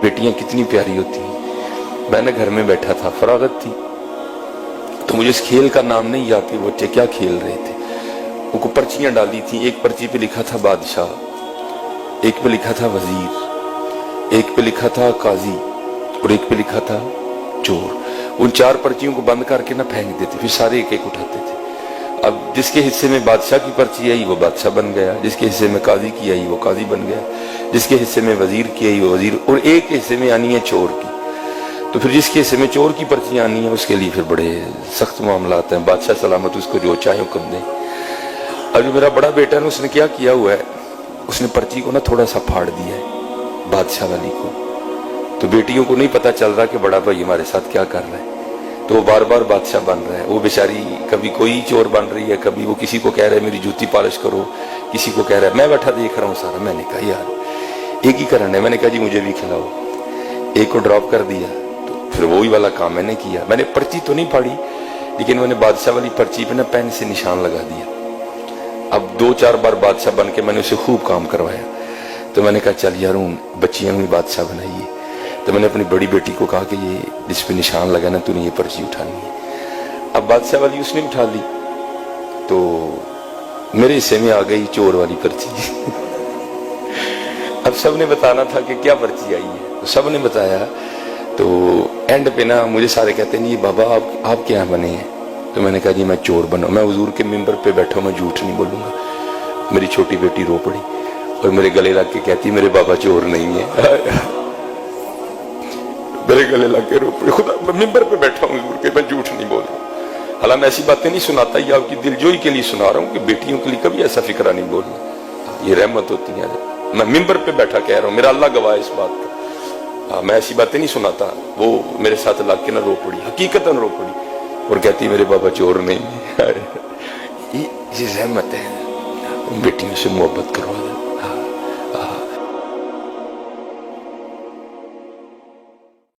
بیٹیاں کتنی پیاری ہوتی ہیں. میں نے گھر میں بیٹھا تھا, فراغت تھی, تو مجھے اس کھیل کا نام نہیں یاد کہ وہ بچے کیا کھیل رہے تھے. وہ کو پرچیاں ڈالی تھیں, ایک پرچی پہ لکھا تھا بادشاہ, ایک پہ لکھا تھا وزیر, ایک پہ لکھا تھا قاضی, اور ایک پہ لکھا تھا چور. ان 4 پرچیوں کو بند کر کے نہ پھینک دیتے, پھر سارے ایک ایک اٹھاتے تھے. اب جس کے حصے میں بادشاہ کی پرچی آئی وہ بادشاہ بن گیا, جس کے حصے میں قاضی کی آئی وہ قاضی بن گیا, جس کے حصے میں وزیر کی آئی وہ وزیر, اور ایک حصے میں آنی ہے چور کی. تو پھر جس کے حصے میں چور کی پرچی آنی ہے اس کے لیے پھر بڑے سخت معاملات ہیں. بادشاہ سلامت اس کو جو چاہے حکم دیں. اب جو میرا بڑا بیٹا ہے اس نے کیا کیا ہوا ہے, اس نے پرچی کو نا تھوڑا سا پھاڑ دیا ہے بادشاہ والی کو. تو بیٹیوں کو نہیں پتا چل رہا کہ بڑا بھائی ہمارے ساتھ کیا کر رہا ہے, تو وہ بار بار بادشاہ بن رہا ہے. وہ بیچاری کبھی کوئی چور بن رہی ہے, کبھی وہ کسی کو کہہ رہا ہے میری جوتی پالش کرو, کسی کو کہہ رہا ہے. میں بیٹھا دیکھ رہا ہوں سارا. میں نے کہا یار ایک ہی کرنا ہے. میں نے کہا جی مجھے بھی کھلاؤ. ایک کو ڈراپ کر دیا, تو پھر وہی والا کام میں نے کیا. میں نے پرچی تو نہیں پھاڑی, لیکن میں نے بادشاہ والی پرچی پہ نا پین سے نشان لگا دیا. اب 2-4 بار بادشاہ بن کے میں نے اسے خوب کام کروایا. تو میں نے کہا چل یار ہوں بچیاں بھی بادشاہ بنائیے. تو میں نے اپنی بڑی بیٹی کو کہا کہ یہ جس پہ نشان لگا نا تو نے یہ پرچی اٹھانی ہے. اب بادشاہ والی اس نے اٹھا لی, تو میرے حصے میں آ گئی چور والی پرچی. اب سب نے بتانا تھا کہ کیا پرچی آئی ہے, تو سب نے بتایا. تو اینڈ پہ نا مجھے سارے کہتے ہیں یہ بابا آپ کیا بنے ہیں. تو میں نے کہا جی میں چور بنا. میں حضور کے ممبر پہ بیٹھا ہوں, میں جھوٹ نہیں بولوں گا. میری چھوٹی بیٹی رو پڑی اور میرے گلے لگ کے کہتی میرے بابا چور نہیں ہے. میرے گلے لگ کے رو پڑی. خدا میں ممبر پہ بیٹھا ہوں حضور کے, میں جھوٹ نہیں بول رہا. حالانکہ میں ایسی باتیں نہیں سناتا, یہ آپ کی دلجوئی کے لیے سنا رہا ہوں کہ بیٹیوں کے لیے کبھی ایسا فکرہ نہیں بولنا. یہ رحمت ہوتی ہے. میں ممبر پہ بیٹھا کہہ رہا ہوں, میرا اللہ گواہ اس بات کا. میں ایسی باتیں نہیں سناتا. وہ میرے ساتھ لگ کے نہ رو پڑی, حقیقتاً رو پڑی, اور کہتی میرے بابا چور نہیں ہے. یہ رحمت ہے. بیٹیوں سے محبت کروا دیں.